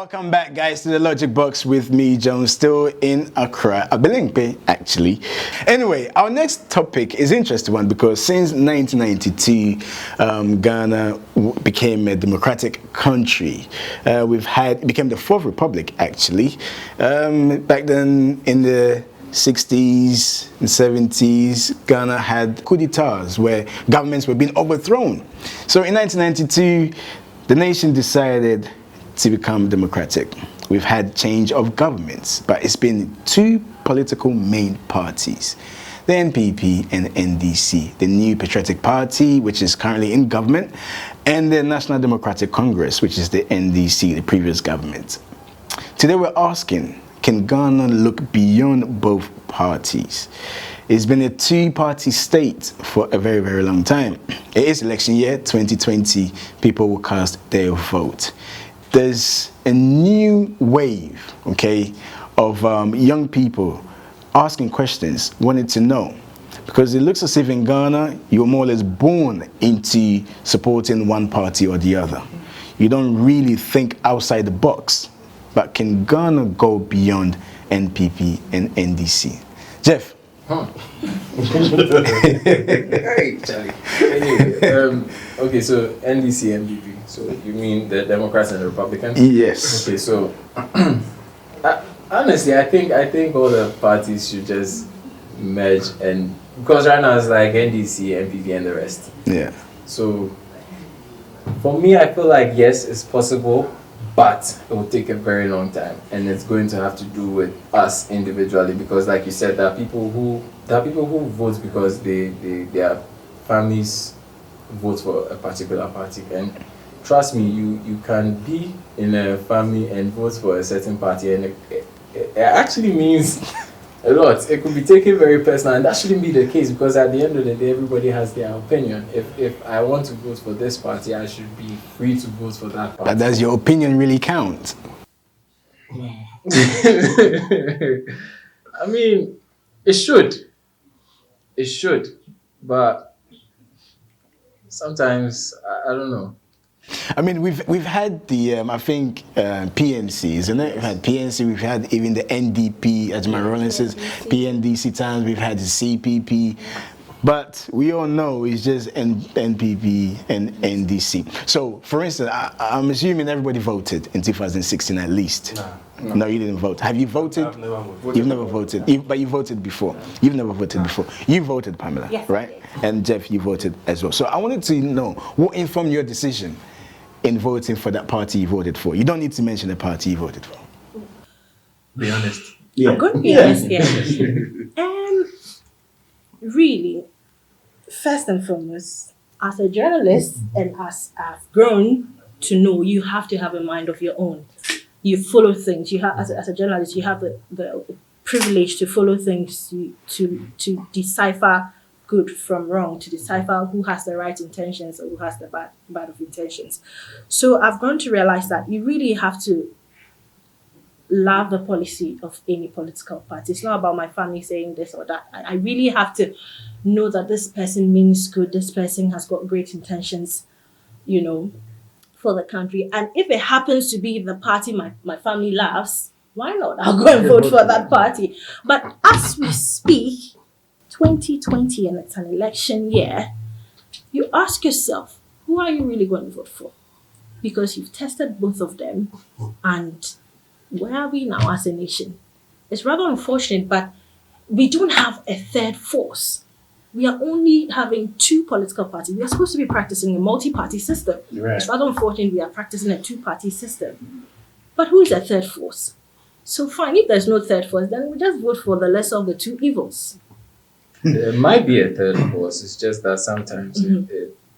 Welcome back, guys, to the Logic Box with me, Jones, still in Accra, Abelimpe, actually. Anyway, our next topic is an interesting one because since 1992, Ghana became a democratic country. It became the fourth republic, actually. Back then, in the 60s and 70s, Ghana had coup d'etats where governments were being overthrown. So in 1992, the nation decided to become democratic. We've had change of governments, but it's been two political main parties, the NPP and NDC, the New Patriotic Party, which is currently in government, and the National Democratic Congress, which is the NDC, the previous government. Today we're asking, can Ghana look beyond both parties? It's been a two-party state for a very, very long time. It is election year 2020. People will cast their vote. There's a new wave, okay, of young people asking questions, wanting to know. Because it looks as if in Ghana, you're more or less born into supporting one party or the other. You don't really think outside the box. But can Ghana go beyond NPP and NDC? Jeff? Hey, Charlie. Anyway, okay, so NDC, NPP. So you mean the Democrats and the Republicans? Yes. Okay, so honestly, I think all the parties should just merge, and because right now it's like NDC, NPP, and the rest. Yeah. So for me, I feel like yes, it's possible, but it will take a very long time, and it's going to have to do with us individually, because like you said, there are people who vote because their families vote for a particular party, and trust me, you can be in a family and vote for a certain party, and it actually means a lot. It could be taken very personal, and that shouldn't be the case, because at the end of the day, everybody has their opinion. If I want to vote for this party, I should be free to vote for that party. But does your opinion really count? I mean, it should. It should. But sometimes, I don't know. I mean, we've had the PNC, isn't it? We've had PNC, we've had even the NDP, as my Rollins says, PNDC times, we've had the CPP, but we all know it's just NPP and NDC. So, for instance, I'm assuming everybody voted in 2016 at least. No, you didn't vote. Have you voted? I've never voted. You've never voted, but you voted before. You've never voted before. You voted, Pamela, yes, right? And Jeff, you voted as well. So I wanted to know what informed your decision in voting for that party you voted for. You don't need to mention the party you voted for. Be honest. Yeah. I'm going to be honest here. Really, first and foremost, as a journalist and as I've grown to know, you have to have a mind of your own. You follow things. You have, as a journalist, you have the privilege to follow things, to decipher good from wrong, to decipher who has the right intentions or who has the bad of intentions. So I've grown to realize that you really have to love the policy of any political party. It's not about my family saying this or that. I really have to know that this person means good, this person has got great intentions, for the country. And if it happens to be the party my family loves, why not? I'll go and vote for that party. But as we speak, 2020, and it's an election year, you ask yourself, who are you really going to vote for? Because you've tested both of them, and where are we now as a nation? It's rather unfortunate, but we don't have a third force. We are only having two political parties. We are supposed to be practicing a multi-party system. Right. It's rather unfortunate we are practicing a two-party system. But who is a third force? So fine, if there's no third force, then we just vote for the lesser of the two evils. There might be a third force. It's just that sometimes, and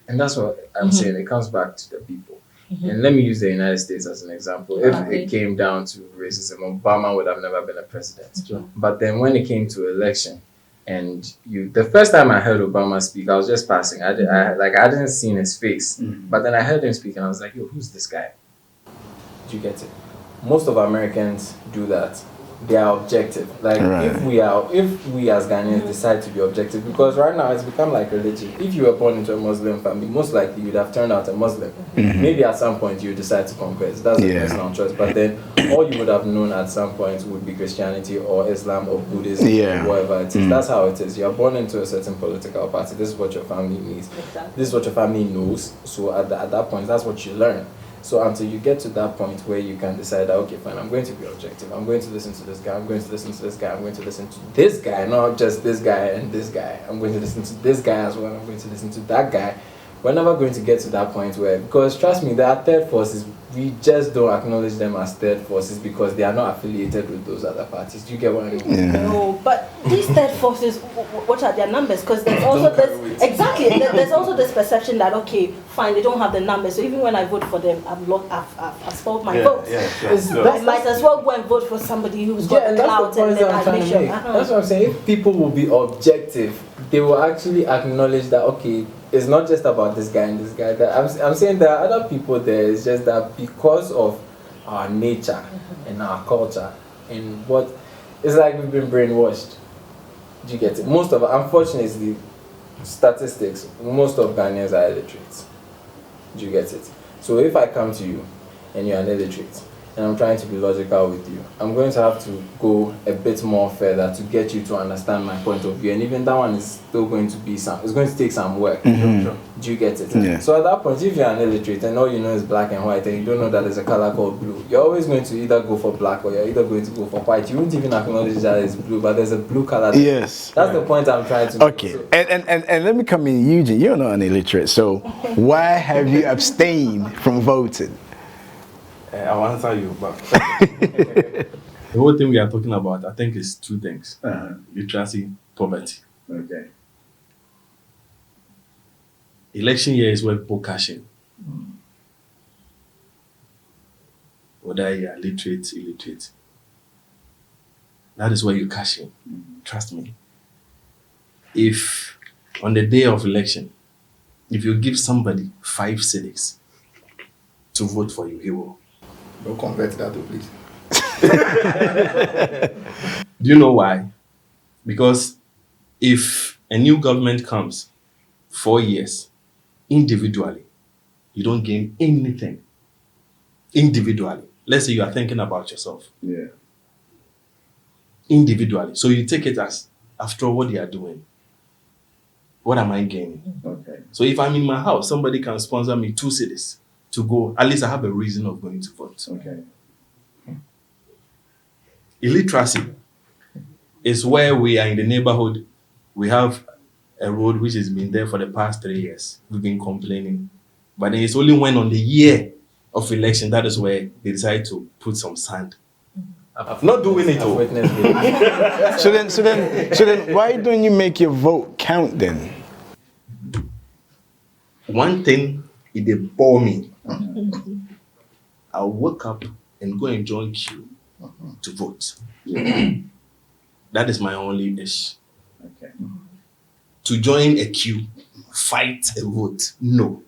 that's what I'm saying, it comes back to the people. And let me use the United States as an example. If it came down to racism, Obama would have never been a president. But then when it came to election, and the first time I heard Obama speak, I was just passing. I didn't see his face. But then I heard him speak, and I was like, yo, who's this guy? Do you get it? Most of Americans do that. they are objective. Like if we as Ghanaians decide to be objective, because right now it's become like religion. If you were born into a Muslim family, most likely you'd have turned out a Muslim. Maybe at some point you decide to convert. That's a personal choice. But then all you would have known at some point would be Christianity or Islam or Buddhism or whatever it is. That's how it is. You're born into a certain political party. This is what your family needs. Exactly. This is what your family knows. So at that point, that's what you learn. So until you get to that point where you can decide that, okay, fine, I'm going to be objective. I'm going to listen to this guy. I'm going to listen to this guy. I'm going to listen to this guy, not just this guy and this guy. I'm going to listen to this guy as well. I'm going to listen to that guy. We're never going to get to that point where, because trust me, there are third forces. We just don't acknowledge them as third forces because they are not affiliated with those other parties. Do you get what I mean? No, but these third forces, what are their numbers? Because there's also this there's also this perception that, okay, fine, they don't have the numbers. So even when I vote for them, I've spoiled my vote. I might as well go and vote for somebody who's got the clout, and then I make sure. That's what I'm saying. If people will be objective, they will actually acknowledge that, okay, it's not just about this guy and this guy. That I'm saying there are other people there. It's just that because of our nature and our culture and what it's like, we've been brainwashed. Do you get it? Most of, unfortunately, statistics, most of Ghanaians are illiterate. Do you get it? So if I come to you and you're an illiterate and I'm trying to be logical with you, I'm going to have to go a bit more further to get you to understand my point of view, and even that one is still going to be it's going to take some work. Do you get it? Yeah. So at that point, if you're an illiterate and all you know is black and white and you don't know that there's a color called blue, you're always going to either go for black or you're either going to go for white. You won't even acknowledge that it's blue, but there's a blue color there. Yes. That's the point I'm trying to make. Okay. So, and let me come in, Eugene. You're not an illiterate, so why have you abstained from voting? I'll answer you, but the whole thing we are talking about, I think, is two things: literacy, poverty. Okay. Election year is where people cash in. Whether you are literate, illiterate, that is where you cash in. Trust me. If on the day of election, if you give somebody 5 cedis to vote for you, he will. Don't convert that to please. Do you know why? Because if a new government comes 4 years, individually, you don't gain anything. Individually. Let's say you are thinking about yourself. Yeah. Individually. So you take it as, after all, what they are doing, what am I gaining? Okay. So if I'm in my house, somebody can sponsor me 2 cedis to go. At least I have a reason of going to vote. Okay. Illiteracy is where we are in the neighborhood. We have a road which has been there for the past 3 years. We've been complaining. But then it's only when on the year of election, that is where they decide to put some sand. I'm not doing it all. So then why don't you make your vote count then? One thing, it they bore me. I'll wake up and go and join queue to vote. That is my only issue. Okay. To join a queue, fight a vote, no.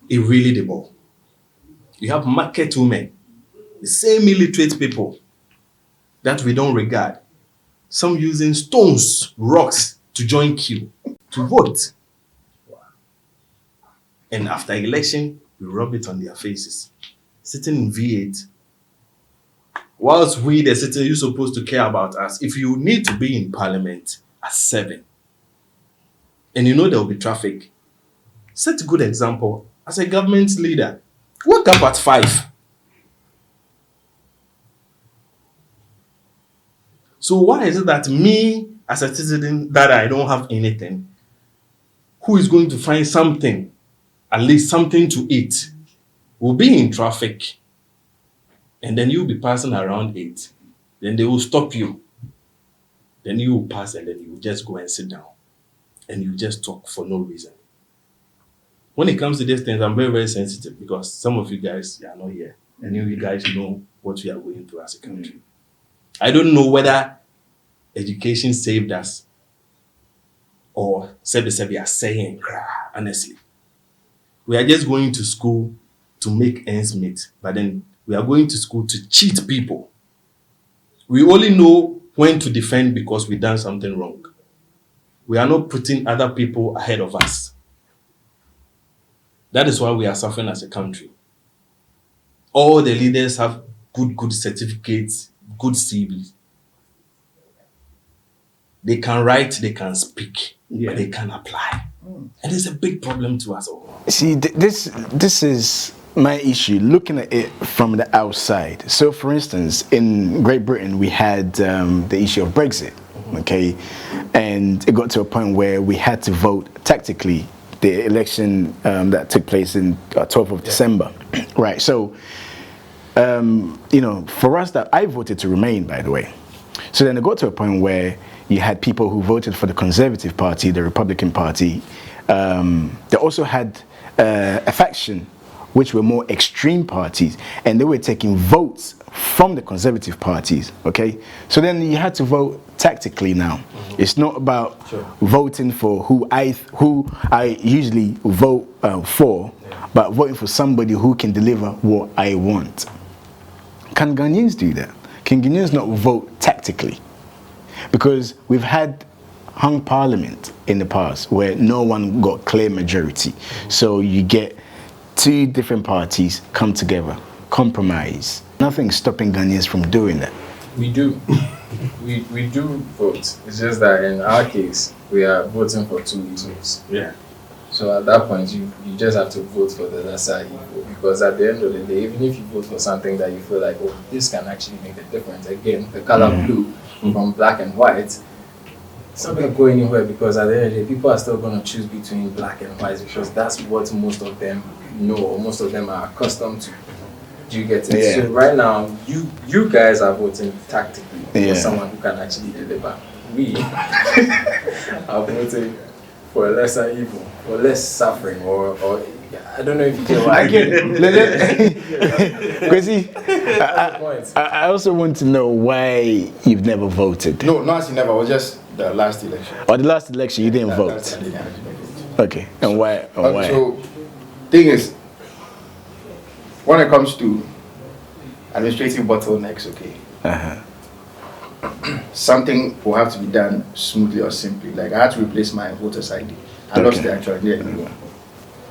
It really the ball. You have market women, the same illiterate people that we don't regard. Some using stones, rocks to join queue to vote. And after election, we rub it on their faces. Sitting in V8, whilst we, the citizens, you're supposed to care about us. If you need to be in parliament at 7, and you know there will be traffic, set a good example as a government leader. Wake up at 5. So why is it that me, as a citizen, that I don't have anything, who is going to find something, at least something to eat, will be in traffic, and then you'll be passing around 8. Then they will stop you. Then you will pass, and then you will just go and sit down. And you just talk for no reason. When it comes to these things, I'm very, very sensitive because some of you guys are not here. And you guys know what we are going through as a country. I don't know whether education saved us or we are saying, honestly. We are just going to school to make ends meet, but then we are going to school to cheat people. We only know when to defend because we done something wrong. We are not putting other people ahead of us. That is why we are suffering as a country. All the leaders have good certificates, good CVs. They can write, they can speak, but they can apply. And it's a big problem to us all. See, this is my issue, looking at it from the outside. So, for instance, in Great Britain, we had the issue of Brexit, okay? And it got to a point where we had to vote tactically, the election that took place in 12th of December. Right, so, you know, for us, that I voted to remain, by the way. So then it got to a point where you had people who voted for the Conservative Party, the Republican Party. They also had a faction which were more extreme parties, and they were taking votes from the Conservative parties, okay? So then you had to vote tactically now. It's not about voting for who I usually vote for, but voting for somebody who can deliver what I want. Can Ghanaians do that? Can Ghanaians not vote tactically? Because we've had hung parliament in the past where no one got clear majority. So you get two different parties come together, compromise. Nothing's stopping Ghanaians from doing that. We do. we do vote. It's just that in our case, we are voting for two evils. Yeah. So at that point, you just have to vote for the lesser evil, because at the end of the day, even if you vote for something that you feel like, oh, this can actually make a difference, again, the color blue from black and white, it's not going to go anywhere, because at the end of the day, people are still going to choose between black and white because that's what most of them know, or most of them are accustomed to. Do you get it? Yeah. So right now, you guys are voting tactically Yeah. for someone who can actually deliver. We are voting for a lesser evil, for less suffering, or I don't know if you get what I get. Because see, I also want to know why you've never voted. No, not as you never. It was just the last election. Or the last election you didn't vote. Last election, I didn't vote. Okay, and why? And why? So, thing is, when it comes to administrative bottlenecks, okay, something will have to be done smoothly or simply. Like I had to replace my voter's ID. I lost the actual ID anymore.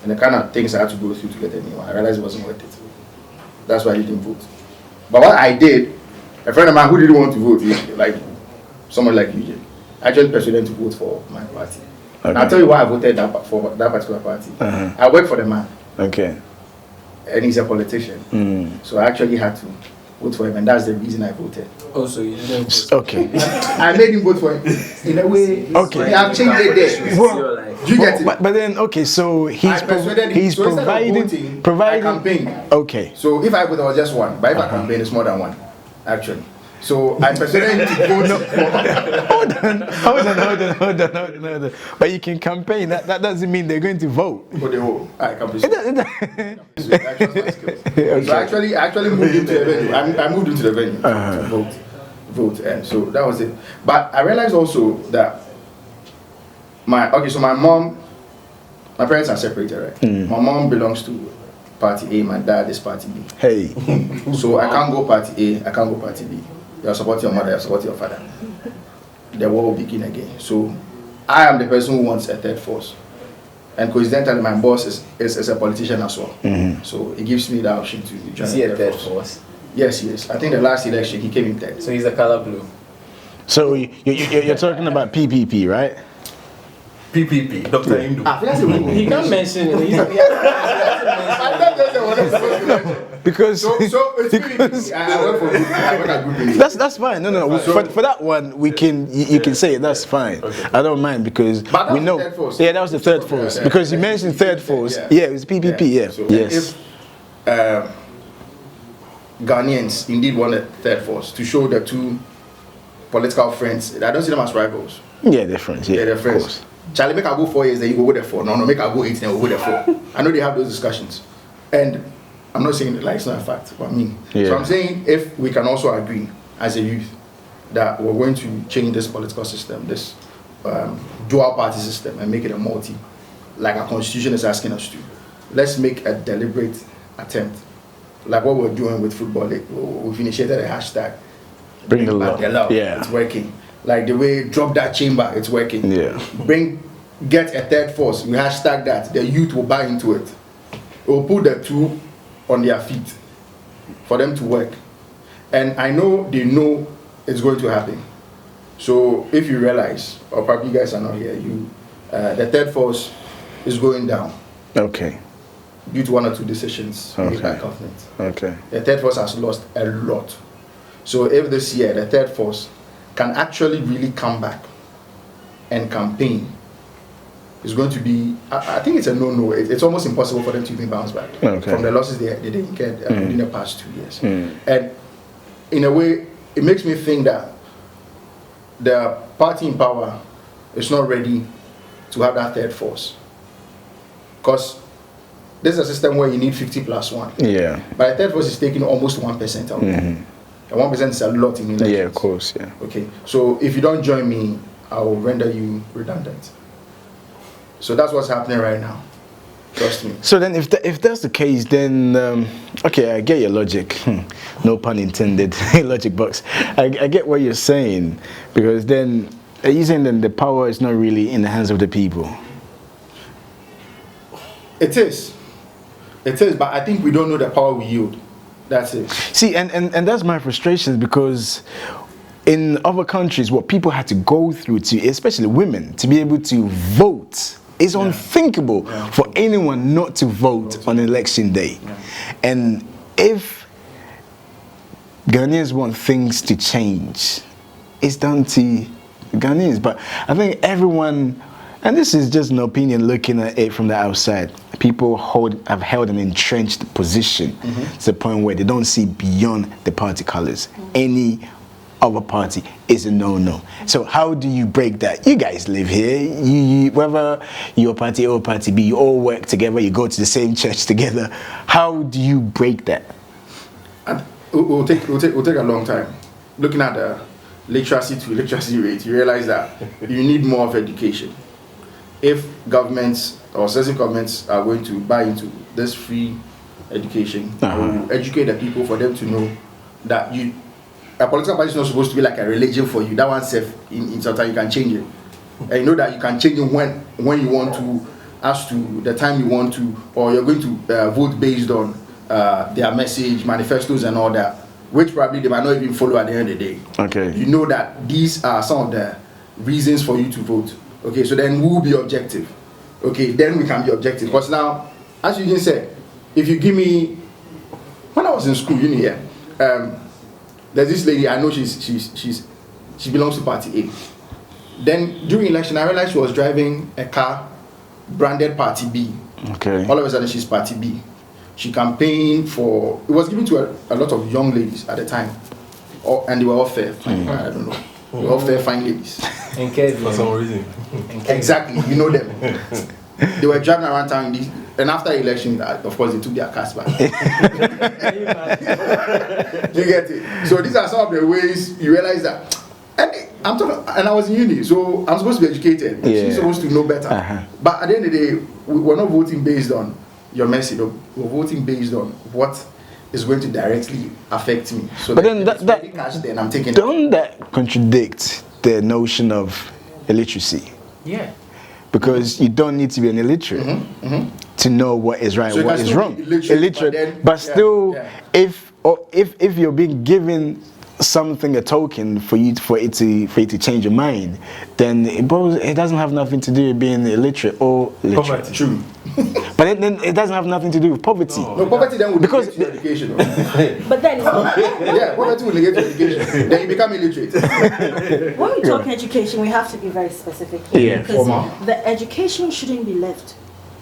And the kind of things I had to go through to get a new one, I realized it wasn't worth it. That's why I didn't vote. But what I did, a friend of mine who didn't want to vote, like someone like you, I actually persuaded him to vote for my party. And I'll tell you why I voted for that particular party. I work for the man. Okay. And he's a politician. So I actually had to vote for him, and that's the reason I voted. Also, you didn't vote. Okay. I made him vote for him. In a way, Okay. I've changed it there. Do you get it? But then, okay, so he's persuaded him. So instead of voting, I campaigned. Okay. So if I vote, it was just one. But if I campaign, it's more than one, actually. So I persuaded him to vote for. Hold on. But you can campaign. That doesn't mean they're going to vote. For the whole. I campaign. So I actually moved into the venue. I moved into the venue to vote, and so that was it. But I realized also that my parents are separated, right? My mom belongs to party A, my dad is party B. Hey. So I can't go party A, I can't go party B. You support your mother, you support your father. The war will begin again. So I am the person who wants a third force. And coincidentally, my boss is a politician as well. So it gives me the option to join. Is he a third force? Yes. I think the last election he came in third. So he's a color blue. So you're talking about PPP, right? PPP, Dr. Indu. He can't mention it. Because So it's PPP. I work for I work at Good Business. that's fine. No. For that one, we can you can say it. That's fine. I don't mind because But that we was know. the third force. Yeah, that was the third force. Yeah. Because you mentioned third force. Yeah. Yeah, it was PPP. Yeah. So Yes. if Ghanaians indeed want a third force to show the two political friends, I don't see them as rivals. Yeah, different. Yeah, They're of friends. course. Charlie, make I go 4 years, then you go with the 4. No, make I go 8, then we'll go with the 4. I know they have those discussions. And I'm not saying that like it's not a fact, but I mean. Yeah. So I'm saying if we can also agree as a youth that we're going to change this political system, this dual party system, and make it a multi, like our constitution is asking us to. Let's make a deliberate attempt. Like what we're doing with football, we've initiated a hashtag. Bring the law. back the law. Yeah. It's working. Like the way drop that chamber, it's working. Yeah. Get a third force. We hashtag that. The youth will buy into it. It will put the two on their feet for them to work. And I know they know it's going to happen. So if you realize, or probably you guys are not here, the third force is going down. Okay. Due to one or two decisions made by government. Okay. The third force has lost a lot. So if this year the third force can actually really come back and campaign, it's going to be, I think it's a no-no. It's almost impossible for them to even bounce back from the losses they incurred in the past 2 years. And in a way, it makes me think that the party in power is not ready to have that third force. Because this is a system where you need 50 plus 1. Yeah. But the third force is taking almost 1% out. And 1% is a lot in elections. Yeah, of course, yeah. Okay, so if you don't join me, I will render you redundant. So that's what's happening right now. Trust me. So then, if that's the case, then okay, I get your logic. No pun intended. Logic box. I get what you're saying, because then you're saying that the power is not really in the hands of the people. It is, but I think we don't know the power we yield. That's it. See, and that's my frustration, because in other countries, what people had to go through to, especially women, to be able to vote. It's unthinkable for anyone not to vote on election day. And if Ghanaians want things to change, it's down to Ghanaians. But I think everyone, and this is just an opinion looking at it from the outside, people have held an entrenched position to the point where they don't see beyond the party colors. Any other party is a no-no. So how do you break that? You guys live here. You whether you're party A or party B, you all work together. You go to the same church together. How do you break that? And it will take a long time. Looking at the literacy to literacy rate, you realize that you need more of education. If governments or successive governments are going to buy into this free education, or educate the people for them to know that a political party is not supposed to be like a religion for you. That one's safe. In some time you can change it, and you know that you can change it when you want to, as to the time you want to, or you're going to vote based on their message, manifestos, and all that, which probably they might not even follow at the end of the day. Okay. You know that these are some of the reasons for you to vote. Okay, so then we will be objective. Okay, then we can be objective. Because now, as you just said, if you give me, when I was in school, there's this lady, I know she belongs to Party A. Then during election, I realized she was driving a car branded Party B. Okay. All of a sudden, she's Party B. She campaigned for, it was given to a lot of young ladies at the time. And they were all fair, fine, I don't know. They were all fair, fine ladies. For some reason. Exactly, you know them. They were driving around town, and after the election, of course, they took their cars back. You get it? So these are some of the ways you realize that. And I was in uni, so I'm supposed to be educated. Yeah. She's supposed to know better. But at the end of the day, we're not voting based on your message. We're voting based on what is going to directly affect me. So but then then I'm taking. Don't that contradict the notion of illiteracy? Yeah. Because you don't need to be an illiterate to know what is right and what is wrong. Illiterate, but still, if you're being given something, a token for it to change your mind, then it doesn't have nothing to do with being illiterate or literate. Poverty. True. But then it doesn't have nothing to do with poverty. No, poverty then would negate your education. But then, Poverty will negate your education. Then you become illiterate. when we talk education, we have to be very specific Yeah. because the education shouldn't be left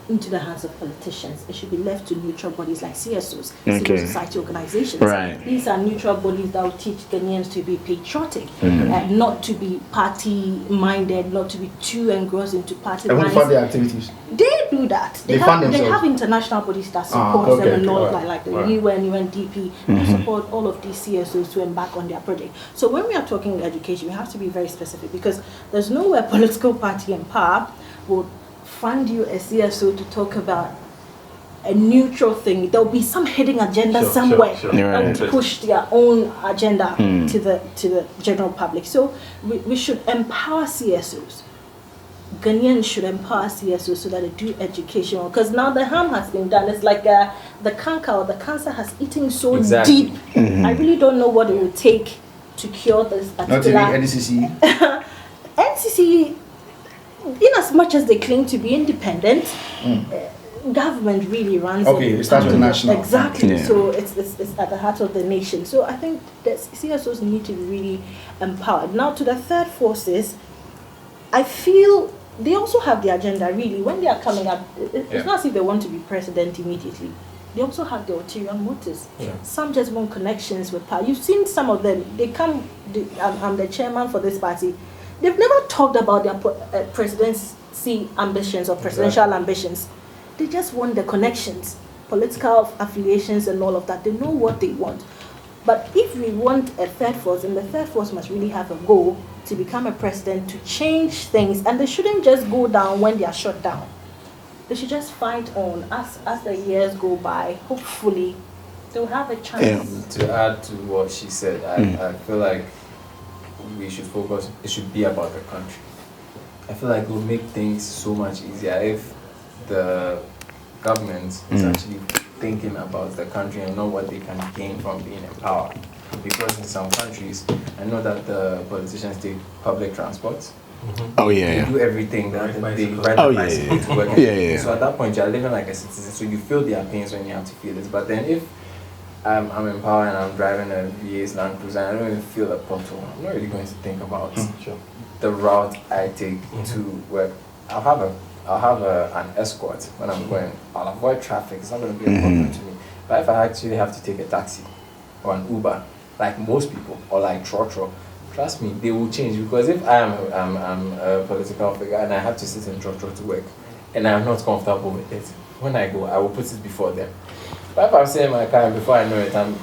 into the hands of politicians. It should be left to neutral bodies like CSOs, civil society organizations. Right. These are neutral bodies that will teach Ghanaians to be patriotic, and not to be party-minded, not to be too engrossed into party And who fund their minds. activities? They do that. They fund They themselves. have international bodies that support them and all, like the UN, UNDP, who support all of these CSOs to embark on their project. So when we are talking education, we have to be very specific, because there's nowhere political party in power would fund you a CSO to talk about a neutral thing. There'll be some hidden agenda somewhere that will push their own agenda to the general public. So we should empower CSOs. Ghanaians should empower CSOs so that they do education, because now the harm has been done. It's like the cancer has eaten so deep. I really don't know what it would take to cure this particular. Not even NDC. NCC, in as much as they claim to be independent, government really runs it starts with national. Exactly. Yeah. So it's at the heart of the nation. So I think that CSOs need to be really empowered. Now to the third forces, I feel they also have the agenda really. When they are coming up, it's not as if they want to be president immediately. They also have the ulterior motives. Some just want connections with power. You've seen some of them. They come, I'm the chairman for this party. They've never talked about their presidency ambitions or presidential ambitions. They just want the connections, political affiliations and all of that. They know what they want. But if we want a third force, then the third force must really have a goal to become a president, to change things. And they shouldn't just go down when they are shut down. They should just fight on. As the years go by, hopefully they'll have a chance. To add to what she said, I feel like we should focus, it should be about the country. I feel like it will make things so much easier if the government is actually thinking about the country and not what they can gain from being in power. Because in some countries, I know that the politicians take public transport. Oh They do everything that they ride Oh, a yeah, bicycle yeah. to work. Yeah, yeah. So at that point, you're living like a citizen. So you feel their pains when you have to feel it. But then if I'm in power and I'm driving a V8 Land Cruiser and I don't even feel a pothole, I'm not really going to think about the route I take to work. I'll have an escort when I'm going. I'll avoid traffic. It's not going to be a problem to me. But if I actually have to take a taxi or an Uber, like most people, or like Trotro, trust me, they will change. Because if I'm a political figure and I have to sit in Trotro to work and I'm not comfortable with it, when I go, I will put it before them. But if I'm sitting in my car and before I know it, I'm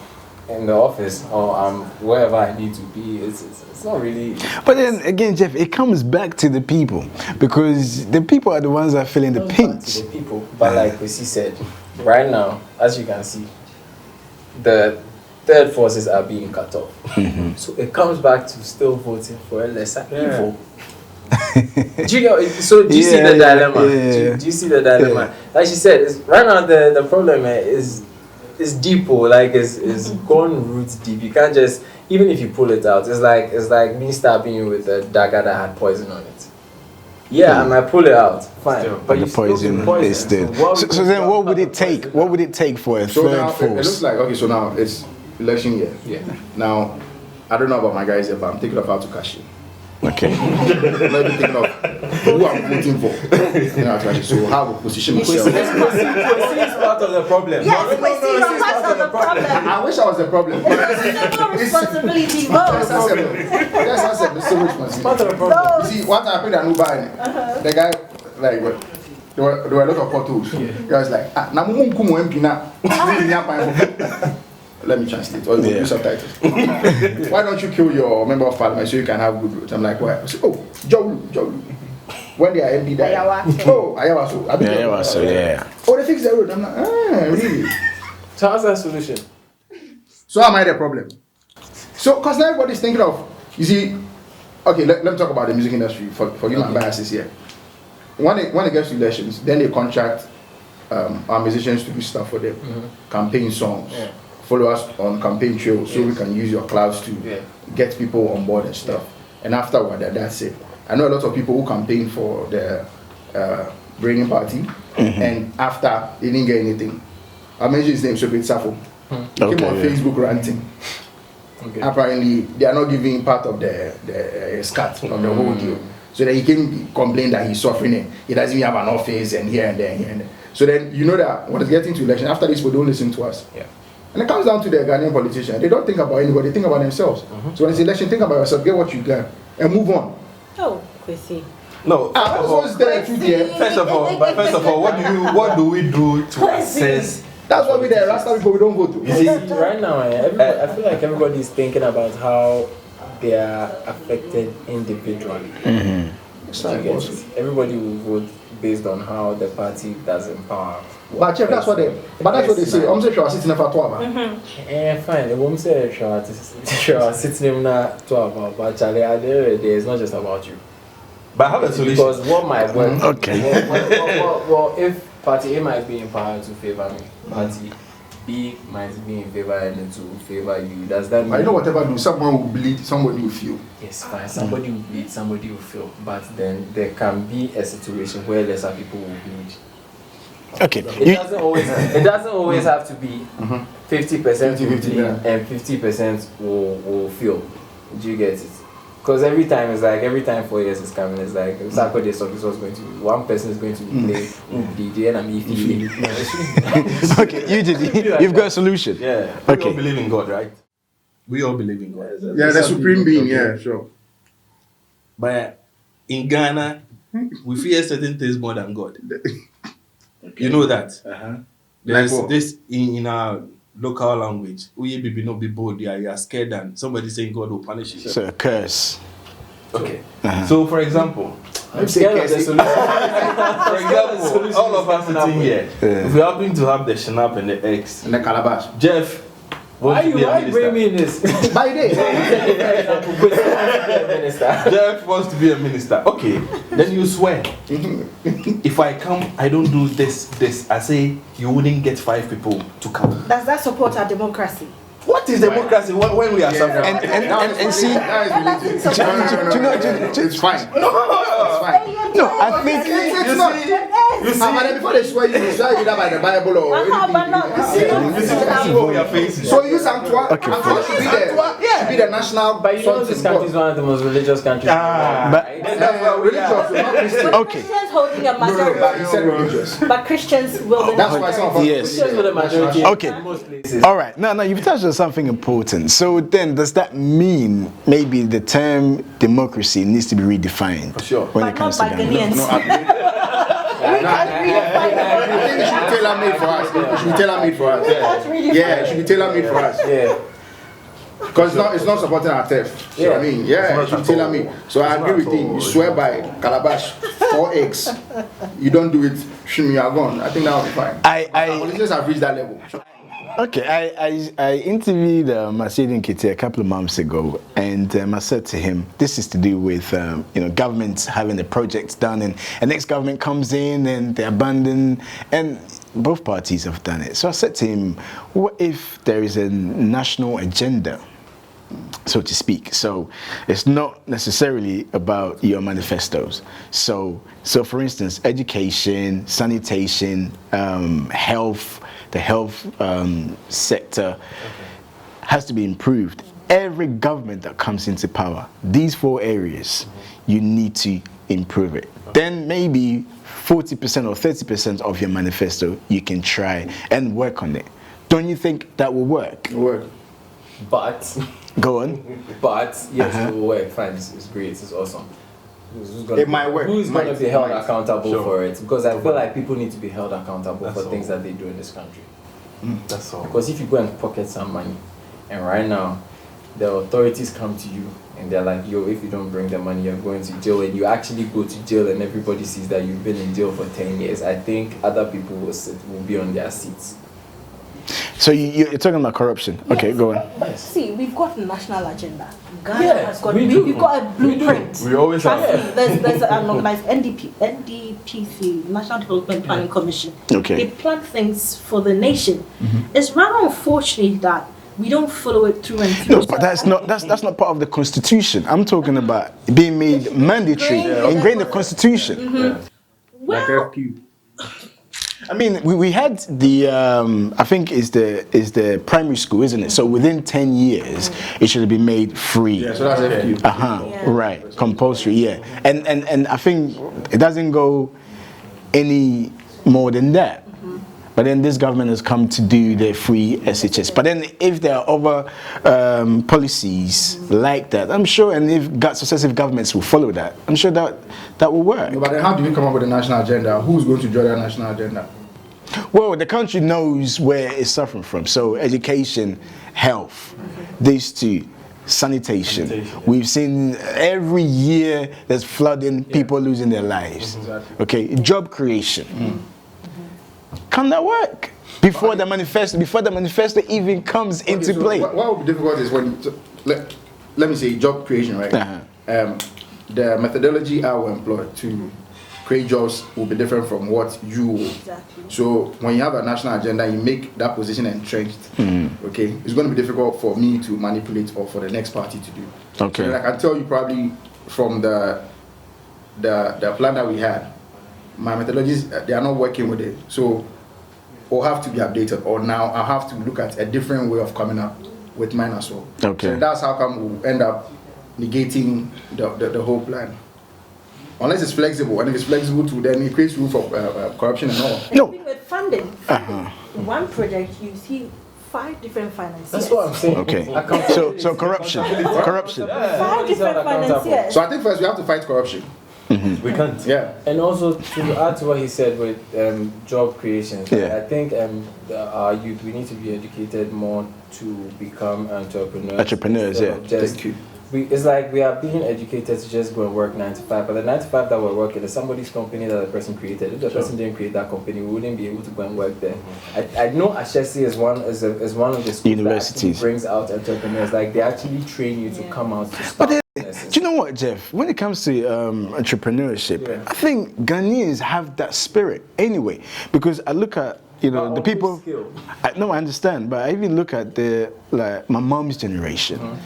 in the office or I'm wherever I need to be, it's not really. But then again, Jeff, it comes back to the people, because the people are the ones that are feeling the pinch. To the people. But like Kwesi said, right now, as you can see, the third forces are being cut off. So it comes back to still voting for a lesser evil. Do you see the dilemma? Yeah. Do you see the dilemma? Like she said, right now the problem is deep, like is gone roots deep. You can't just, even if you pull it out, it's like me stabbing you with a dagger that had poison on it. Yeah, I might pull it out, fine. Still, but the poison is still. So then what would it take? What would it take for a third now, force? it looks like, okay, so now it's election year. Yeah. Now, I don't know about my guys here, but I'm thinking of how to cash in. Okay. I'm not even thinking of who I'm voting for. You know, actually, so how to position myself. Kwesi is part of the problem. Yes, you're part of the problem. I wish I was the problem. Civil responsibility, Yes, vote. I said, the civil responsibility. Part of the problem. You see, one time I paid an Uber in it. The guy, like, there were a lot of potholes. The guy was like, na mumu nkumu MP na. Let me translate, or you use subtitles. Why don't you kill your member of parliament so you can have good roads? I'm like, why? I say, oh, Jolu. When they are MP died. Oh, Ayawaso, yeah. Oh, they fix the road. I'm like, really? So how's that solution? So am I the problem? So, because now everybody's thinking of, you see, okay, let me talk about the music industry. Forgive my biases here. When it gets to elections, then they contract our musicians to do stuff for them, campaign songs. Yeah. Follow us on campaign trails so we can use your clouds to get people on board and stuff. And afterward, that's it. I know a lot of people who campaigned for the Brainy Party, and after they didn't get anything. I mentioned his name, Shopit Safo. He came on Facebook ranting. Apparently, they are not giving part of the scat of the whole deal. So then he came complain that he's suffering and he doesn't even have an office and here and there. So then you know that when it's getting to election, after this, people don't listen to us. Yeah. And it comes down to the Ghanaian politicians. They don't think about anybody, they think about themselves. So when it's election, think about yourself, get what you got, and move on. Oh, Kwesi. No. First of all, what do we do to assess? That's why we the Rasta people we don't go to. You see, right now, I feel like everybody is thinking about how they are affected individually. Everybody will vote based on how the party does empower. But Chef, that's what they say. I'm saying, sitting in for 12. Fine. The woman said, sitting in for 12. But Charlie, at the end of the day, it's not just about you. But I have a solution. Because what might work. Okay. Well, if party A might be empowered to favor me, party B might be in favor and to favor you. Does that mean? I know whatever do, someone will bleed, somebody will feel. Yes, fine. Somebody will bleed, somebody will feel. But then there can be a situation where lesser people will bleed. Okay. It doesn't always have to be 50% will bleed and 50% will feel. Do you get it? Because every time 4 years is coming, it's like Saturday is going to be one person is going to play DJ and I'm Okay, you've got a solution. Yeah. Okay. We all believe in God, right? We all believe in God. Yeah, the supreme being, yeah, sure. But in Ghana, we fear certain things more than God. You know that. There's Like this in our local language. We be not be bold. You are scared and somebody saying God will punish you. So a curse. Okay. So for example, I'm scared of the solution. for example, all of us sitting here, if we happen to have the shinap and the eggs, And the calabash. Jeff, Why you bring me in this? By day. Jeff wants to be a minister. Okay, then you swear. If I come, I don't do this. I say you wouldn't get 5 people to come. Does that support our democracy? What is democracy when we are suffering? And see, It's fine. It's fine. no, I think It's not. You see, but then before they swear you swear either by the Bible or But no, This is what we are facing. So you use Antwa. Antwa should be the national. But you know this country is one of the most religious countries. but Religious, not Christian. okay. Christians holding a No, but he said majority, religious. but Christians will. That's why some of us. Yes. Christians with the majority. Okay. in most places. All right. No, you've touched on something important. So then, does that mean maybe the term democracy needs to be redefined? For sure. When But it comes not to by Ghana? Ghanaians. I think it should be tailor-made for us. It should be tailor-made for us. Yeah, it should be tailor-made for us. Yeah. Because it's not supporting our theft. You know what I mean? Yeah, it should be tailor-made. So I agree with him. You swear by calabash, 4 eggs. You don't do it, shimmy, you are gone. I think that will be fine. Our politicians have reached that level. Okay, I interviewed Masidi Nkiti a couple of months ago, and I said to him, this is to do with governments having the projects done, and the next government comes in and they abandon, and both parties have done it. So I said to him, what if there is a national agenda, so to speak? So it's not necessarily about your manifestos. So for instance, education, sanitation, health, the health sector has to be improved. Every government that comes into power, these 4 areas, you need to improve it. Then maybe 40% or 30% of your manifesto, you can try and work on it. Don't you think that will work? Work. But Go on. yes, it will work. Fine, it's great. It's awesome. It might work. Who's going to be held Might. accountable for it? Because I feel like people need to be held accountable for things that they do in this country. That's all. Because if you go and pocket some money, and right now the authorities come to you and they're like, yo, if you don't bring the money, you're going to jail, and you actually go to jail and everybody sees that you've been in jail for 10 years, I think other people will be on their seats. So you're talking about corruption. Okay, Yes. go on. See, we've got a national agenda. Ghana Yeah, has got. we do. We've got a blueprint. We always have. Trust me, there's an organized NDPC, National Development Planning Commission. Okay. They plan things for the nation. It's rather unfortunate that we don't follow it through and through. No, but that's not part of the constitution. I'm talking about being made mandatory, ingrained in the constitution. Well, I mean, we had the I think is the primary school, isn't it? So within 10 years, it should have been made free. Yeah, so that's FQ. Yeah. Right, compulsory, yeah. And I think it doesn't go any more than that. But then this government has come to do the free SHS. But then if there are other policies like that, I'm sure, and if successive governments will follow that, I'm sure that will work. But then how do we come up with a national agenda? Who's going to draw that national agenda? Well, the country knows where it's suffering from. So education, health, these two. sanitation. We've seen every year there's flooding, people losing their lives. Okay, job creation. Can that work? Before the manifesto even comes into play. What would be difficult is when, let me say, job creation, right? The methodology I will employ to create jobs will be different from what you will. Exactly. So when you have a national agenda, you make that position entrenched. Okay, it's going to be difficult for me to manipulate or for the next party to do. Okay. So I can tell you probably from the plan that we had, my methodologies, they are not working with it. So will have to be updated, or now I have to look at a different way of coming up with mine as well. Okay. So that's how come we'll end up negating the whole plan. Unless it's flexible, and if it's flexible too, then it creates room for corruption and all. And even with funding, one project you see 5 different financiers. That's what I'm saying. Okay. So corruption. 5 different financiers. So I think first we have to fight corruption. We can't. Yeah. And also to add to what he said with job creation, I think our youth, we need to be educated more to become entrepreneurs. Entrepreneurs, yeah. Thank you. It's like we are being educated to just go and work 9 to 5, but the 9 to 5 that we're working is somebody's company that the person created. If the person didn't create that company, we wouldn't be able to go and work there. I know Ashesi is one of the schools Universities that brings out entrepreneurs. Like they actually train you to come out to start businesses. Do you know what, Jeff? When it comes to entrepreneurship, I think Ghanaians have that spirit anyway. Because I look at the people. I understand, but I even look at my mom's generation.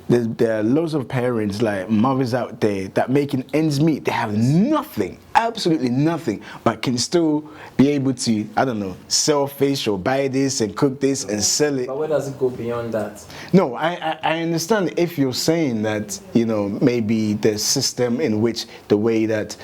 There are loads of parents, like mothers out there, that making ends meet. They have nothing, absolutely nothing, but can still be able to, I don't know, sell fish or buy this and cook this and sell it. But where does it go beyond that? No, I understand if you're saying that, maybe the system in which the way that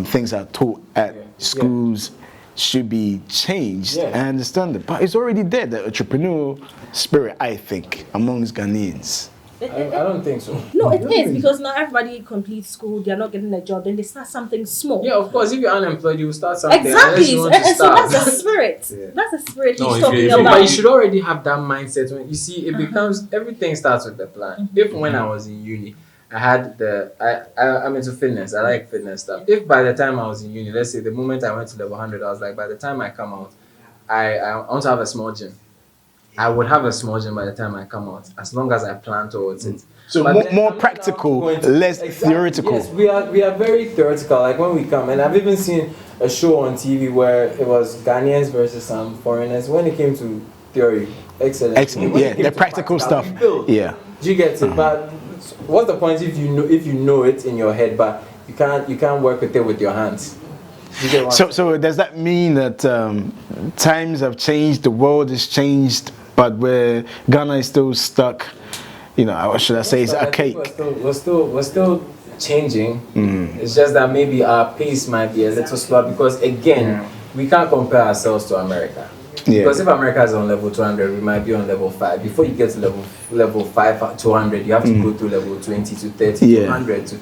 things are taught at schools should be changed. I understand it, but it's already there, the entrepreneurial spirit, I think, amongst Ghanaians. I don't think so. No, it is, because not everybody completes school, they're not getting a job, then they start something small. Yeah, of course, if you're unemployed, you will start something. Exactly, So that's the spirit. That's the spirit he's talking But about. you should already have that mindset. When you see, it becomes, everything starts with the plan. If when I was in uni, I had I'm into fitness, I like fitness stuff. If by the time I was in uni, let's say the moment I went to level 100, I was like, by the time I come out, I want to have a small gym. I would have a small gym by the time I come out, as long as I plan towards it. So more practical, less theoretical. Yes, we are very theoretical. Like when we come, and I've even seen a show on TV where it was Ghanaians versus some foreigners. When it came to theory, excellent. Yeah, the practical stuff. Yeah. Do you get it? But what's the point if you know it in your head, but you can't work with it with your hands? So does that mean that times have changed, the world has changed, but where Ghana is still stuck? What should I say? It's archaic. We're still changing. It's just that maybe our pace might be a little slower because again, we can't compare ourselves to America. Because if America is on level 200, we might be on level 5. Before you get to level 5 to 100, you have to go through level 20 to 30 to 100.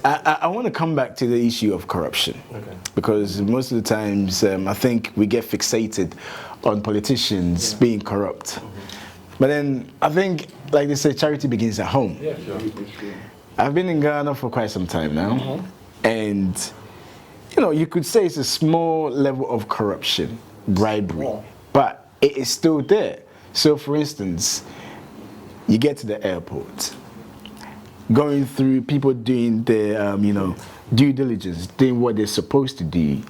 I want to come back to the issue of corruption, because most of the times I think we get fixated on politicians being corrupt. But then I think, like they say, charity begins at home. Yeah, sure. I've been in Ghana for quite some time now, and you could say it's a small level of corruption, bribery, but it is still there. So, for instance, you get to the airport, going through people doing their, due diligence, doing what they're supposed to do.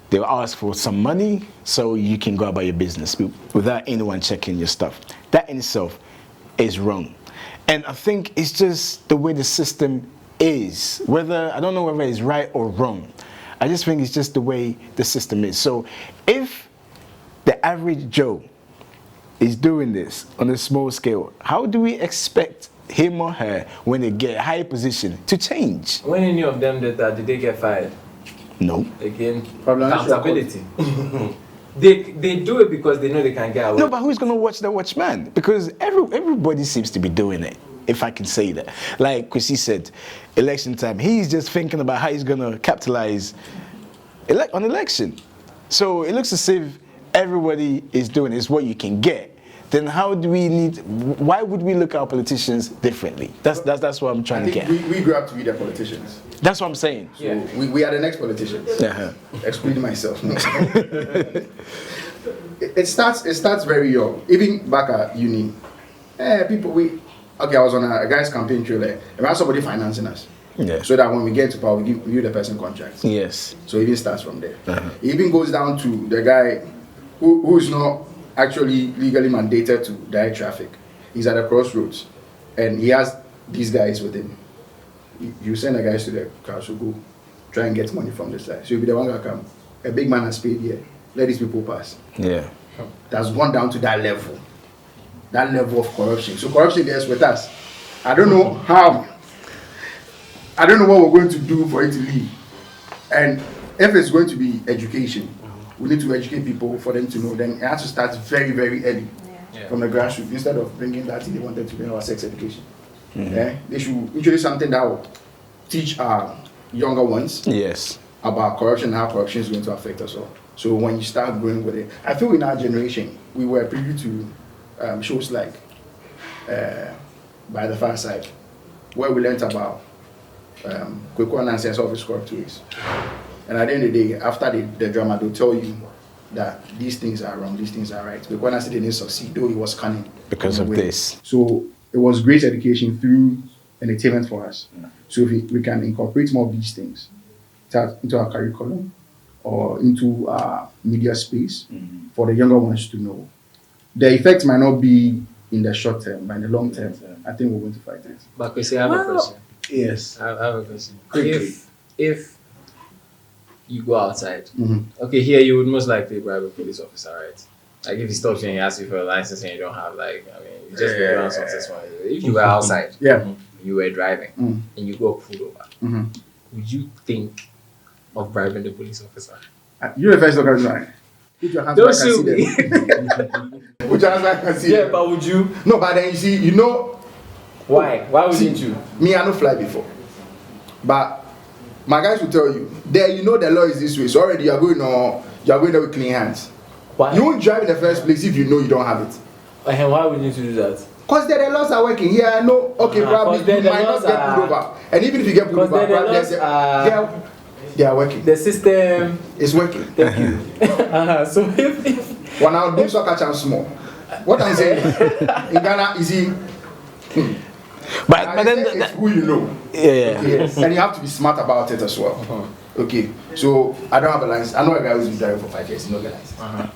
They'll ask for some money so you can go about your business without anyone checking your stuff. That in itself is wrong. And I think it's just the way the system is. I don't know whether it's right or wrong. I just think it's just the way the system is. So if the average Joe is doing this on a small scale, how do we expect him or her, when they get a high position, to change? When any of them did that, did they get fired? No. Again, accountability. They do it because they know they can get away. No, but who's going to watch the watchman? Because everybody seems to be doing it, if I can say that. Like Kwesi said, election time, he's just thinking about how he's going to capitalize on election. So it looks as if everybody is doing it. It's what you can get. then how do we need? Why would we look at our politicians differently? That's what I'm trying I to think get. we grew up to be the politicians. That's what I'm saying. So we are the next politicians. Uh-huh. Excluding myself. it starts very young. Even back at uni, I was on a guy's campaign trail. We had somebody financing us. Yeah. So that when we get to power, we give the person contracts. Yes. So it even starts from there. Uh-huh. It even goes down to the guy who is not actually legally mandated to direct traffic. He's at a crossroads, and he has these guys with him. You send the guys to the car, so go try and get money from this side. So you'll be the one that come. A big man has paid here. Let these people pass. Yeah. That's gone down to that level. That level of corruption. So corruption is with us. I don't know how. I don't know what we're going to do for it to leave. And if it's going to be education, we need to educate people for them to know. Then it has to start very, very early from the grassroots instead of bringing that they wanted to bring our sex education. They should introduce something that will teach our younger ones about corruption and how corruption is going to affect us all. So when you start growing with it, I feel in our generation, we were privy to shows like By the Far Side, where we learned about Kwekwa Nancy of his corrupt ways. And at the end of the day, after the drama, they'll tell you that these things are wrong, these things are right. Kwekwa Nancy didn't succeed, though he was cunning. Because of this. So it was great education through entertainment for us. So if we can incorporate more of these things into our curriculum or into our media space for the younger ones to know. The effect might not be in the short term, but in the long term, I think we're going to fight it. But Kwesi, I have a question. Yes. I have a question. Quickly. If you go outside, okay, here you would most likely bribe a police officer, right? Like if he stops you and he asks you for a license and you don't have, like, I mean, you just go around successful. If you were outside, you were driving, and you got pulled over, would you think of bribing the police officer? You're the first local man. Put your hands Don't back and shoot me. see them. Put your hands back and see them. But would you? No, but then you see, you know. Why? Why wouldn't you? Me, I don't fly before. But my guys will tell you, there you know the law is this way. So already you're going there with clean hands. Why? You won't drive in the first place if you know you don't have it. And why would you do that? Because the laws are working. Here I know, okay, probably you might not get pulled over. And even if you get pulled over, they are working. The system is working. Thank you. So if when I do so catch and small. What I'm saying in Ghana is he but then it's who you know. Yes. And you have to be smart about it as well. Okay. So I don't have a license. I know a guy who's been driving for 5 years, he no get license.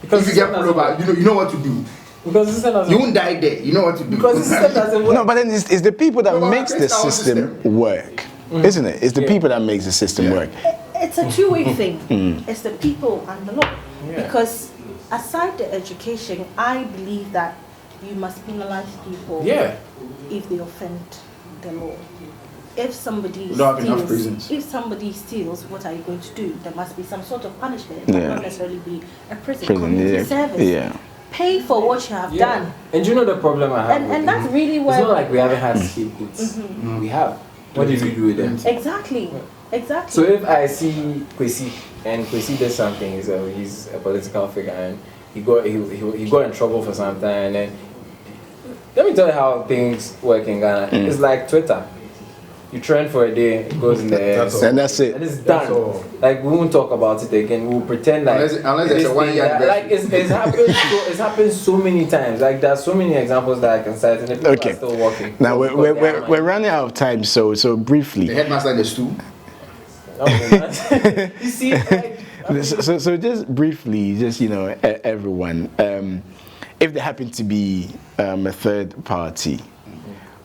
Because if you get pulled over, you know what to do. Because the system doesn't you won't die there. You know what to do. Because the system doesn't work. No, but then it's the people that makes the system work, isn't it? It's the people that makes the system work. It's a two-way thing. It's the people and the law. Because aside the education, I believe that you must penalize people if they offend the law. If somebody steals, what are you going to do? There must be some sort of punishment. It might not necessarily be a prison community service. Pay for what you have done. And you know the problem I have and that's really where it's not like we haven't had scapegoats. We have. What did we do with them? Exactly. So if I see Kwesi and Kwesi did something, he's a political figure and he got in trouble for something, and then let me tell you how things work in Ghana. It's like Twitter. You trend for a day, it goes in the air. And that's it. And it's done. Like, we won't talk about it again. We'll pretend like... Unless there's a 1 year like, it's happened so many times. Like, there's so many examples that I can cite, and the people are still working. Now, we're running out of time, so briefly. The headmaster in the stool. You see, like... So just briefly, just, everyone, if there happened to be a third party,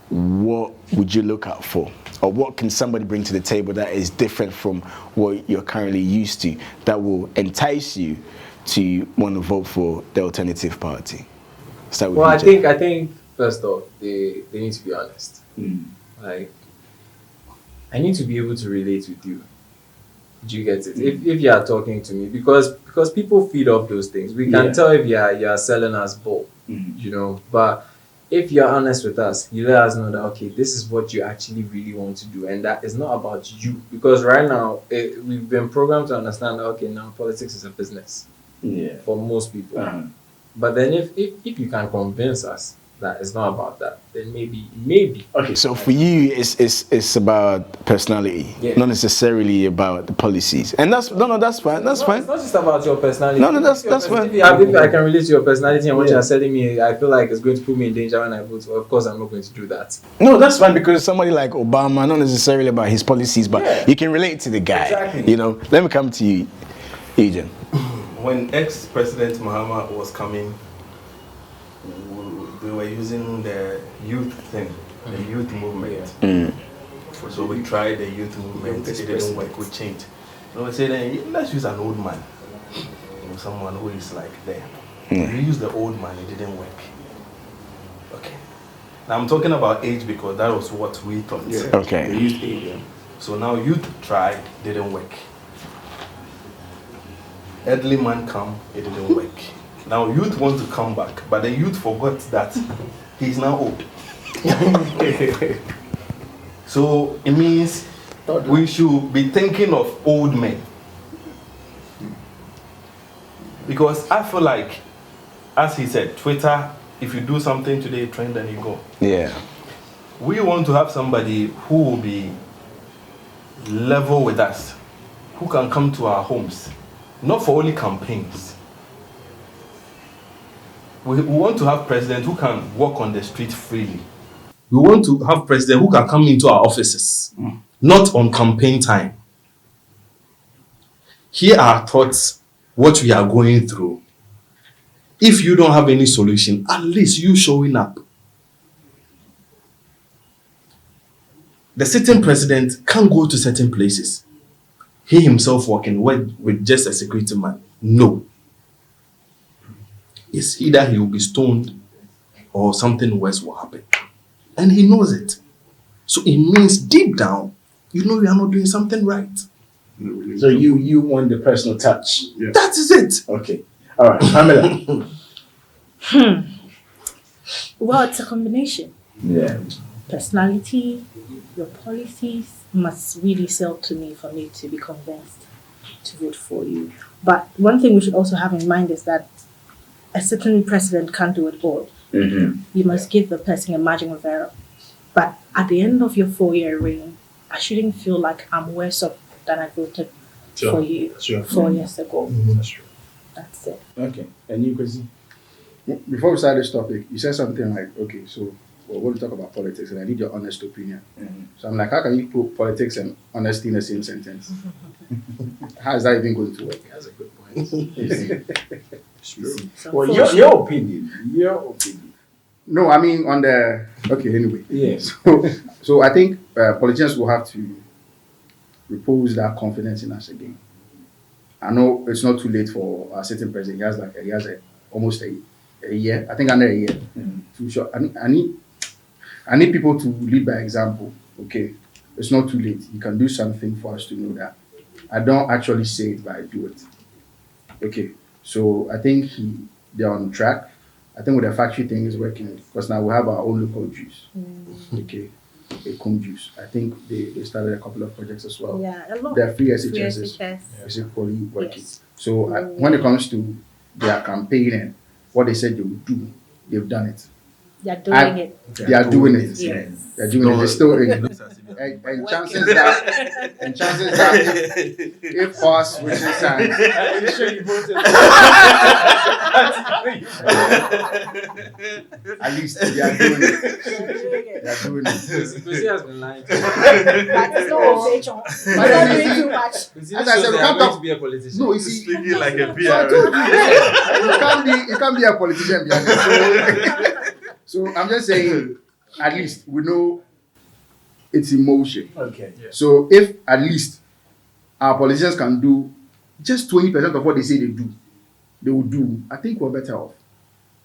what would you look out for? Or what can somebody bring to the table that is different from what you're currently used to, that will entice you to want to vote for the alternative party? I think first off, they need to be honest. Like, I need to be able to relate with you. Do you get it? If you are talking to me, because people feed off those things. We can tell if you are selling us bull, but if you're honest with us, you let us know that, okay, this is what you actually really want to do, and that is not about you. Because right now, we've been programmed to understand that, okay, now politics is a business for most people. But then if you can convince us that it's not about that, then maybe. Okay, so for you, it's about personality, Yeah. not necessarily about the policies, and that's fine. That's No, fine. It's not just about your personality. No, that's If fine. if I can relate to your personality and what you're telling me, I feel like it's going to put me in danger when I vote. Well, of course, I'm not going to do that. No, that's fine because somebody like Obama, not necessarily about his policies, but Yeah. you can relate to the guy. Exactly. You know. Let me come to you, Eugene. When ex-President Mahama was coming, they were using the youth thing, the youth movement. So we tried the youth movement, it didn't work, we changed. We said, let's use an old man, someone who is like there. We used the old man, it didn't work. Okay. Now I'm talking about age because that was what we thought. Yeah. Okay. They used age. Yeah. So now youth tried, didn't work. Elderly man come, it didn't work. Now youth want to come back, but the youth forgot that he's now old. So it means we should be thinking of old men. Because I feel like, as he said, Twitter, if you do something today, trend and you go. Yeah. We want to have somebody who will be level with us, who can come to our homes, not for only campaigns. We want to have president who can walk on the street freely. We want to have president who can come into our offices, not on campaign time. Here are thoughts, what we are going through. If you don't have any solution, at least you showing up. The sitting president can't go to certain places. He himself working with just a security man. No. It's either he will be stoned or something worse will happen. And he knows it. So it means deep down, you know you are not doing something right. So you want the personal touch. Yeah. That is it. Okay. All right, Pamela. Well, it's a combination. Yeah. Personality, your policies must really sell to me for me to be convinced to vote for you. But one thing we should also have in mind is that a certain president can't do it all. You must give the person a margin of error. But at the end of your 4-year reign, I shouldn't feel like I'm worse off than I voted for you 4 years ago. That's true. That's it. Okay. And you, Chrissy? Before we start this topic, you said something like, okay, so we're going to talk about politics and I need your honest opinion. So I'm like, how can you put politics and honesty in the same sentence? How is that even going to work? That's a good point. So Well, for- your opinion. Your opinion. No, I mean on the, okay, anyway. Yes. So I think politicians will have to repose that confidence in us again. I know it's not too late for our sitting president. He has almost a year. I think under a year. Too short. I need people to lead by example. Okay, it's not too late. You can do something for us to know that. I don't actually say it, but I do it. Okay, so I think they're on track. I think with the factory thing is working because now we have our own local juice. Okay, a corn juice. I think they started a couple of projects as well. Yeah, a lot. Their free Free SHSs SHS. is equally working. Yes. So when it comes to their campaign and what they said they would do, they've done it. They're doing it. They are doing it. Yes. They're doing it. It's still in. Looks as if you're- And chances that if us, which is signs, Are you sure you voted? at least they are doing it. They are doing it. Chrissy has been lying to me. But it's not official. We're not doing too much. Chrissy As I shows said, we that can't I'm going talk- to be a politician. No, you see, Speaking like a so I told PR. you can't be a politician behind it. So I'm just saying, at least we know it's emotion. Okay. So if at least our politicians can do just 20% of what they say they will do, I think we're better off.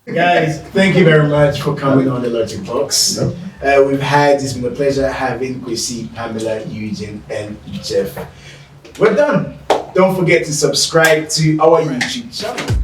Guys, thank you very much for coming on the Logic Box. It's been a pleasure having Kwesi, Pamela, Eugene, and Jeff. We're done. Don't forget to subscribe to our YouTube channel.